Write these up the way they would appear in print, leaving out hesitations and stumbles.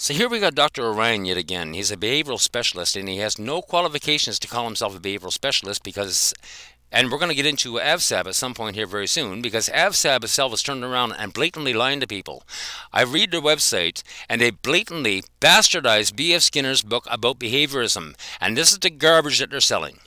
So here we got Dr. Orion yet again. He's a behavioral specialist and he has no qualifications to call himself a behavioral specialist because, and we're going to get into AVSAB at some point here very soon, because AVSAB itself is turning around and blatantly lying to people. I read their website and they blatantly bastardize B.F. Skinner's book about behaviorism, and this is the garbage that they're selling.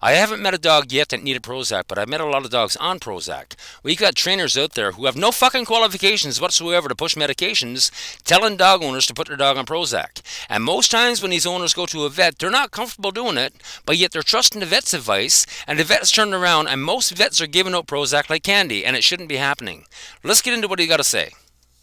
I haven't met a dog yet that needed Prozac, but I've met a lot of dogs on Prozac. We've got trainers out there who have no fucking qualifications whatsoever to push medications, telling dog owners to put their dog on Prozac. And most times when these owners go to a vet, they're not comfortable doing it, but yet they're trusting the vet's advice, and the vet's turning around, and most vets are giving out Prozac like candy, and it shouldn't be happening. Let's get into what you got to say.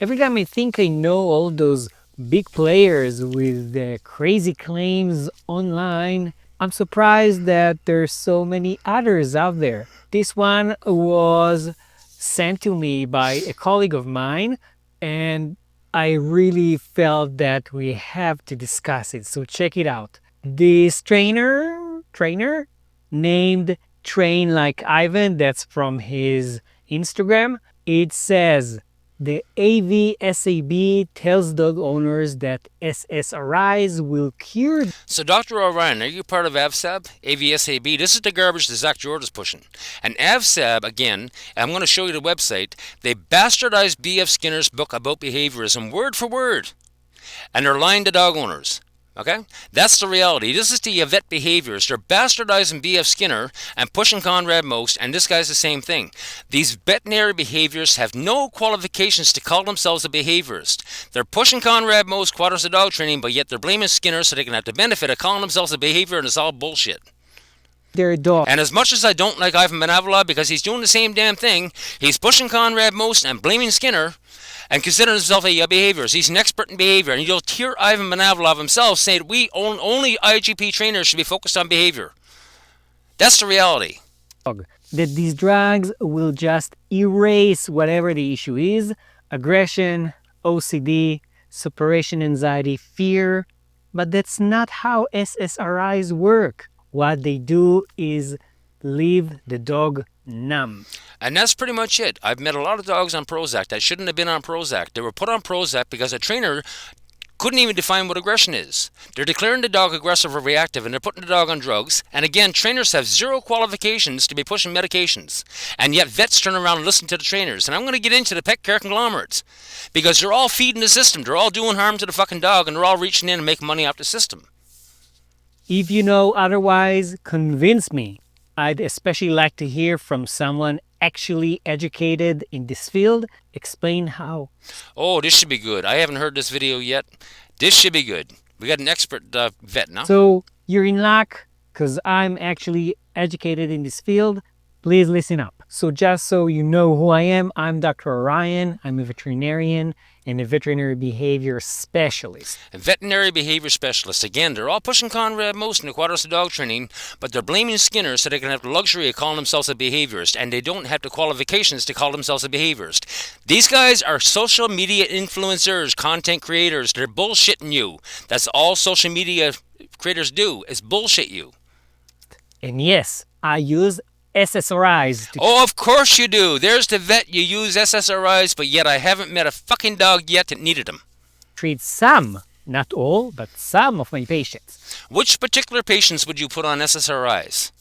Every time I think I know all those big players with crazy claims online, I'm surprised that there's so many others out there. This one was sent to me by a colleague of mine, and I really felt that we have to discuss it. So check it out. This trainer named Train Like Ivan, that's from his Instagram. It says, the AVSAB tells dog owners that SSRIs will cure. So, Dr. Orion, are you part of AVSAB? AVSAB? This is the garbage that Zach George is pushing. And AVSAB, again, I'm going to show you the website, they bastardized B.F. Skinner's book about behaviorism word for word. And they're lying to dog owners. Okay? That's the reality. This is the vet behaviors. They're bastardizing B.F. Skinner and pushing Conrad Most, and this guy's the same thing. These veterinary behaviorists have no qualifications to call themselves a behaviorist. They're pushing Conrad Most quarters of dog training, but yet they're blaming Skinner so they can have the benefit of calling themselves a behavior, and it's all bullshit. Their dog. And as much as I don't like Ivan Benavolov because he's doing the same damn thing, he's pushing Conrad Most and blaming Skinner and considering himself a behaviorist. He's an expert in behavior. And you'll hear Ivan Benavolov himself say that only IGP trainers should be focused on behavior. That's the reality. That these drugs will just erase whatever the issue is: aggression, OCD, separation anxiety, fear. But that's not how SSRIs work. What they do is leave the dog numb. And that's pretty much it. I've met a lot of dogs on Prozac that shouldn't have been on Prozac. They were put on Prozac because a trainer couldn't even define what aggression is. They're declaring the dog aggressive or reactive, and they're putting the dog on drugs. And again, trainers have zero qualifications to be pushing medications. And yet vets turn around and listen to the trainers. And I'm going to get into the pet care conglomerates because they're all feeding the system. They're all doing harm to the fucking dog, and they're all reaching in and making money off the system. If you know otherwise, convince me. I'd especially like to hear from someone actually educated in this field. Explain how. Oh, this should be good. I haven't heard this video yet. This should be good. We got an expert vet now. So you're in luck because I'm actually educated in this field. Please listen up. So just so you know who I am, I'm Dr. Orion. I'm a veterinarian and a veterinary behavior specialist. A veterinary behavior specialist. Again, they're all pushing Conrad Most in the quarters of dog training, but they're blaming Skinner so they can have the luxury of calling themselves a behaviorist, and they don't have the qualifications to call themselves a behaviorist. These guys are social media influencers, content creators. They're bullshitting you. That's all social media creators do, is bullshit you. And yes, I use SSRIs. Oh, of course you do. There's the vet. You use SSRIs, but yet I haven't met a fucking dog yet that needed them. Treat some, not all, but some of my patients. Which particular patients would you put on SSRIs?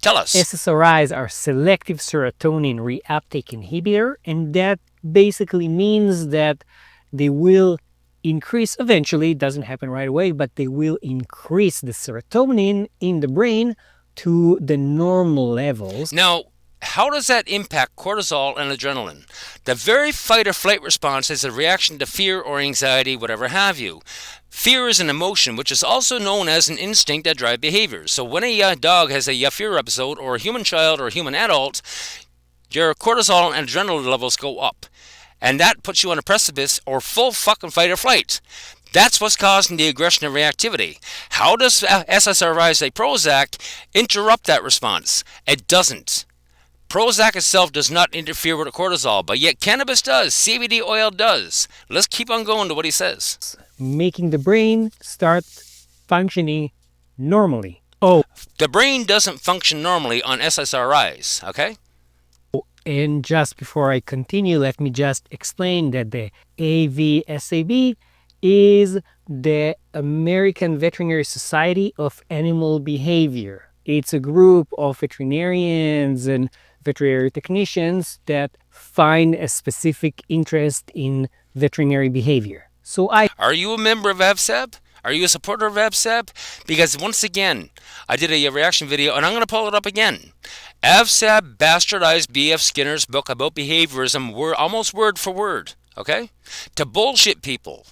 Tell us. SSRIs are selective serotonin reuptake inhibitor, and that basically means that they will increase eventually. It doesn't happen right away, but they will increase the serotonin in the brain to the normal levels. Now, how does that impact cortisol and adrenaline? The very fight or flight response is a reaction to fear or anxiety, whatever have you. Fear is an emotion, which is also known as an instinct that drives behaviors. So when a dog has a fear episode, or a human child or a human adult, your cortisol and adrenaline levels go up. And that puts you on a precipice or full fucking fight or flight. That's what's causing the aggression and reactivity. How does SSRIs like Prozac interrupt that response? It doesn't. Prozac itself does not interfere with the cortisol, but yet cannabis does. CBD oil does. Let's keep on going to what he says. Making the brain start functioning normally. Oh, the brain doesn't function normally on SSRIs, okay? And just before I continue, let me just explain that the AVSAB is the American Veterinary Society of Animal Behavior. It's a group of veterinarians and veterinary technicians that find a specific interest in veterinary behavior. So I Are you a member of AVSAB? Are you a supporter of AVSAB? Because once again, I did a reaction video and I'm going to pull it up again. AVSAB bastardized B.F. Skinner's book about behaviorism almost word for word, okay? To bullshit people.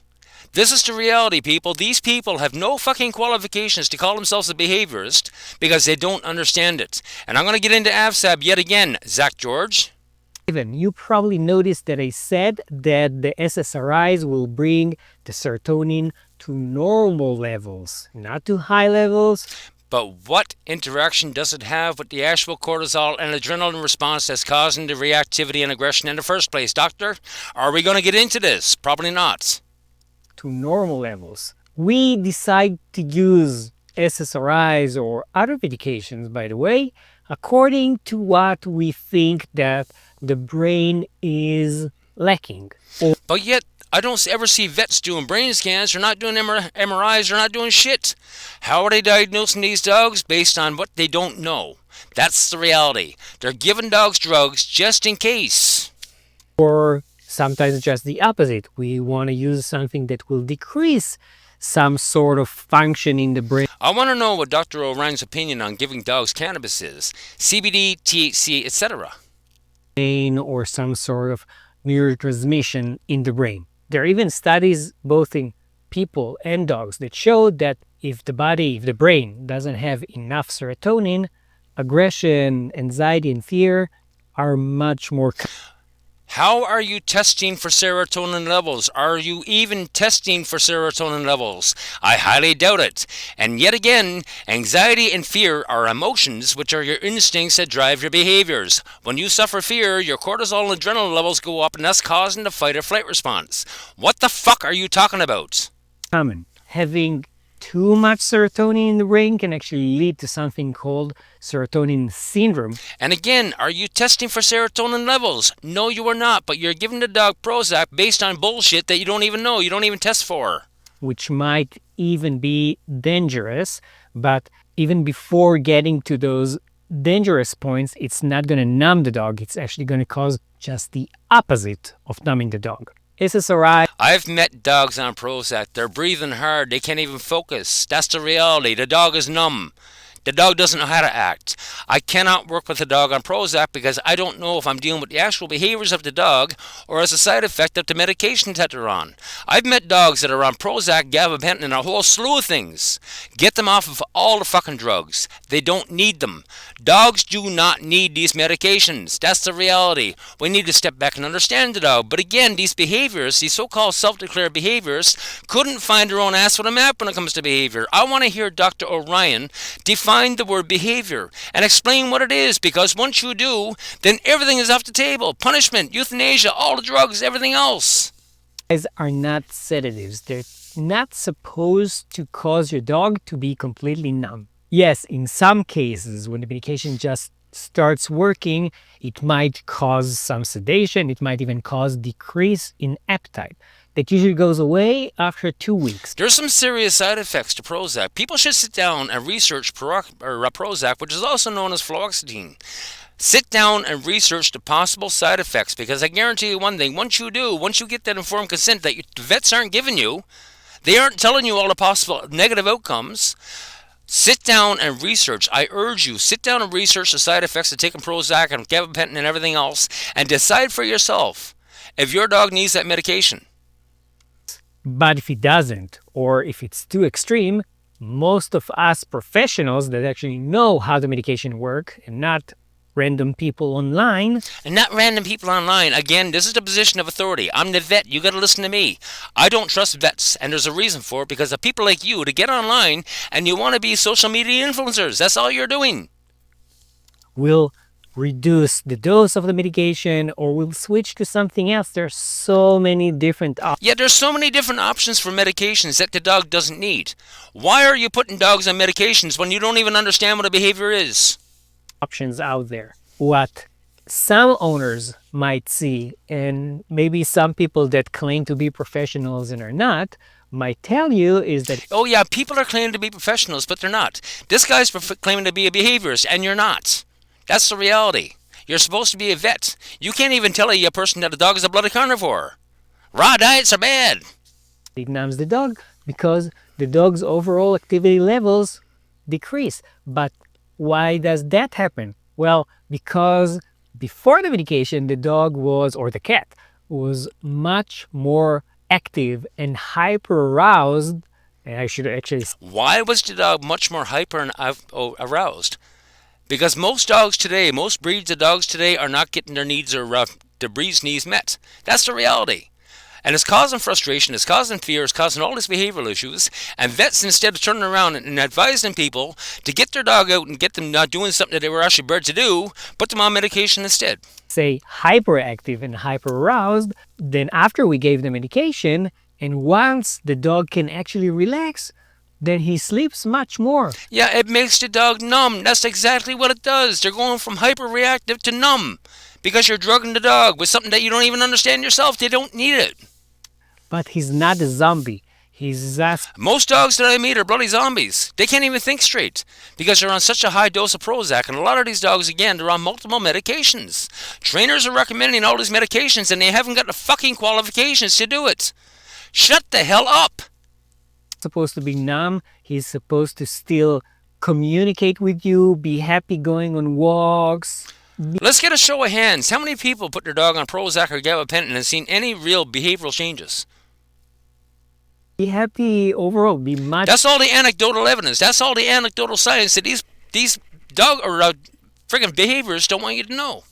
This is the reality, people. These people have no fucking qualifications to call themselves a behaviorist because they don't understand it. And I'm going to get into AVSAB yet again. Zach George? Even you probably noticed that I said that the SSRIs will bring the serotonin to normal levels, not to high levels. But what interaction does it have with the actual cortisol and adrenaline response that's causing the reactivity and aggression in the first place, doctor? Are we going to get into this? Probably not. To normal levels. We decide to use SSRIs or other medications, by the way, according to what we think that the brain is lacking. But yet, I don't ever see vets doing brain scans. They're not doing MRIs. They're not doing shit. How are they diagnosing these dogs? Based on what they don't know. That's the reality. They're giving dogs drugs just in case. Or sometimes just the opposite. We want to use something that will decrease some sort of function in the brain. I want to know what Dr. Orion's opinion on giving dogs cannabis is. CBD, THC, etc. Or some sort of neurotransmission in the brain. There are even studies both in people and dogs that show that if the brain doesn't have enough serotonin, aggression, anxiety, and fear are much more. How are you testing for serotonin levels? Are you even testing for serotonin levels? I highly doubt it. And yet again, anxiety and fear are emotions, which are your instincts that drive your behaviors. When you suffer fear, your cortisol and adrenaline levels go up, and that's causing the fight or flight response. What the fuck are you talking about? Common. Having too much serotonin in the brain can actually lead to something called serotonin syndrome. And again, are you testing for serotonin levels? No, you are not, but you're giving the dog Prozac based on bullshit that you don't even know, you don't even test for. Which might even be dangerous, but even before getting to those dangerous points, it's not going to numb the dog. It's actually going to cause just the opposite of numbing the dog. SSRI. I've met dogs on Prozac. They're breathing hard. They can't even focus. That's the reality. The dog is numb. The dog doesn't know how to act. I cannot work with a dog on Prozac because I don't know if I'm dealing with the actual behaviors of the dog or as a side effect of the medications that they're on. I've met dogs that are on Prozac, gabapentin, and a whole slew of things. Get them off of all the fucking drugs. They don't need them. Dogs do not need these medications. That's the reality. We need to step back and understand the dog. But again, these behaviors, these so-called self-declared behaviors, couldn't find their own ass with a map when it comes to behavior. I want to hear Dr. Orion define the word behavior and explain what it is, because once you do, then everything is off the table. Punishment, euthanasia, all the drugs, everything else. Are not sedatives. They're not supposed to cause your dog to be completely numb. Yes, in some cases, when the medication just starts working, it might cause some sedation. It might even cause decrease in appetite. That usually goes away after 2 weeks. There's some serious side effects to Prozac. People should sit down and research Prozac, which is also known as fluoxetine. Sit down and research the possible side effects, because I guarantee you one thing, once you get that informed consent that the vets aren't giving you, they aren't telling you all the possible negative outcomes, sit down and research. I urge you, sit down and research the side effects of taking Prozac and gabapentin and everything else, and decide for yourself if your dog needs that medication. But if it doesn't, or if it's too extreme, most of us professionals that actually know how the medication works, and not random people online. And not random people online. Again, this is the position of authority. I'm the vet. You got to listen to me. I don't trust vets, and there's a reason for it, because of people like you to get online and you want to be social media influencers. That's all you're doing. Will reduce the dose of the medication, or we'll switch to something else. There's so many different options. Yeah, there's so many different options for medications that the dog doesn't need. Why are you putting dogs on medications when you don't even understand what a behavior is? Options out there. What some owners might see, and maybe some people that claim to be professionals and are not, might tell you is that Oh, yeah, people are claiming to be professionals, but they're not. This guy's claiming to be a behaviorist, and you're not. That's the reality. You're supposed to be a vet. You can't even tell a person that a dog is a bloody carnivore. Raw diets are bad. it numbs the dog because the dog's overall activity levels decrease. But why does that happen? Well, because before the medication, the dog was, or the cat, was much more active and hyper aroused. And I should actually Why was the dog much more hyper and aroused? Because most dogs today, most breeds of dogs today, are not getting their needs or the breed's needs met. That's the reality. And it's causing frustration, it's causing fear, it's causing all these behavioral issues. And vets, instead of turning around and advising people to get their dog out and get them not doing something that they were actually bred to do, put them on medication instead. say hyperactive and hyper aroused, then after we gave the medication, and once the dog can actually relax, then he sleeps much more. Yeah, it makes the dog numb. That's exactly what it does. They're going from hyperreactive to numb because you're drugging the dog with something that you don't even understand yourself. They don't need it. But he's not a zombie. He's just Most dogs that I meet are bloody zombies. They can't even think straight because they're on such a high dose of Prozac. And a lot of these dogs, again, they're on multiple medications. Trainers are recommending all these medications and they haven't got the fucking qualifications to do it. Shut the hell up. supposed to be numb. He's supposed to still communicate with you, be happy going on walks. Let's get a show of hands. How many people put their dog on Prozac or gabapentin and have seen any real behavioral changes? Be happy overall, be much That's all the anecdotal evidence. That's all the anecdotal science that these dog or friggin' behaviorists don't want you to know.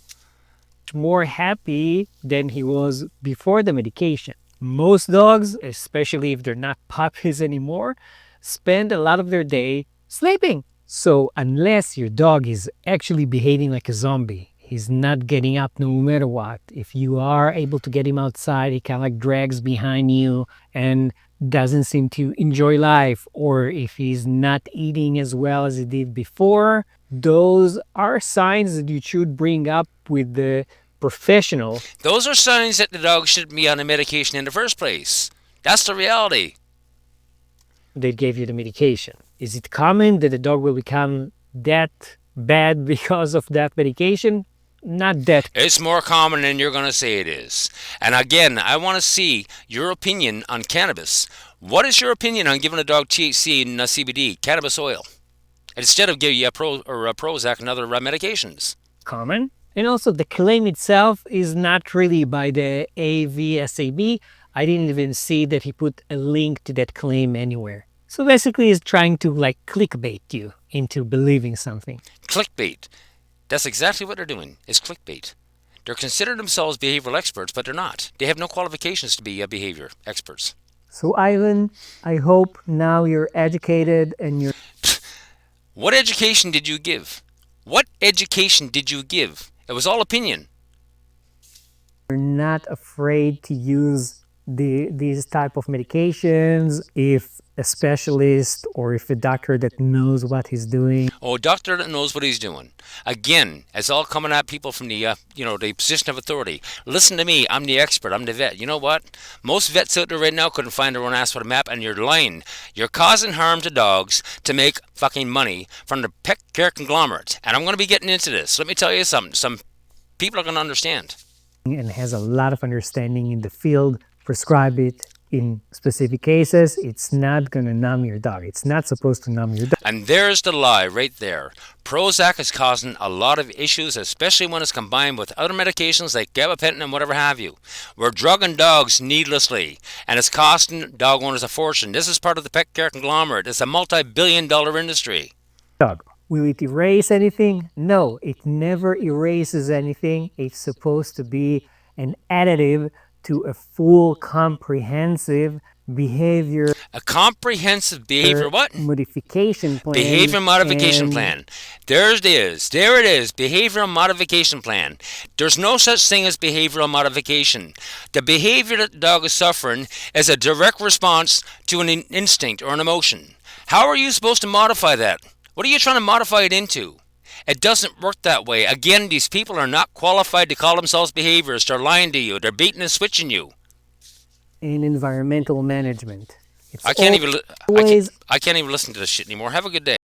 more happy than he was before the medication. Most dogs, especially if they're not puppies anymore, spend a lot of their day sleeping. So unless your dog is actually behaving like a zombie, he's not getting up no matter what. If you are able to get him outside, he kind of like drags behind you and doesn't seem to enjoy life. Or if he's not eating as well as he did before, those are signs that you should bring up with the professional. Those are signs that the dog shouldn't be on the medication in the first place. That's the reality. They gave you the medication. Is it common that the dog will become that bad because of that medication? Not that. It's more common than you're going to say it is. And again, I want to see your opinion on cannabis. What is your opinion on giving a dog THC and CBD, cannabis oil, instead of giving you a Prozac and other medications? Common. And also the claim itself is not really by the AVSAB. I didn't even see that he put a link to that claim anywhere. So basically he's trying to like clickbait you into believing something. Clickbait. That's exactly what they're doing, is clickbait. They're considering themselves behavioral experts, but they're not. They have no qualifications to be behavior experts. So Ivan, I hope now you're educated and you're What education did you give? What education did you give? It was all opinion. not afraid to use these type of medications if a specialist or if a doctor that knows what he's doing. Oh, a doctor that knows what he's doing. Again, it's all coming at people from the the position of authority. Listen to me. I'm the expert. I'm the vet. You know what? Most vets out there right now couldn't find their own ass with a map, and you're lying. You're causing harm to dogs to make fucking money from the pet care conglomerate. And I'm going to be getting into this. Let me tell you something. Some people are going to understand. And has a lot of understanding in the field, prescribe it in specific cases. It's not going to numb your dog. It's not supposed to numb your dog. And there's the lie right there. Prozac is causing a lot of issues, especially when it's combined with other medications like gabapentin and whatever have you. We're drugging dogs needlessly, and it's costing dog owners a fortune. This is part of the pet care conglomerate. It's a multi-billion-dollar industry. Dog. Will it erase anything? No, it never erases anything. It's supposed to be an additive to a full comprehensive behavior A comprehensive behavior what? modification plan. Behavior modification and plan. There it is. There it is. Behavioral modification plan. There's no such thing as behavioral modification. The behavior that the dog is suffering is a direct response to an instinct or an emotion. How are you supposed to modify that? What are you trying to modify it into? It doesn't work that way. Again, these people are not qualified to call themselves behaviorists. They're lying to you. They're baiting and switching you. in environmental management. It's I can't even I can't always I can't even listen to this shit anymore. Have a good day.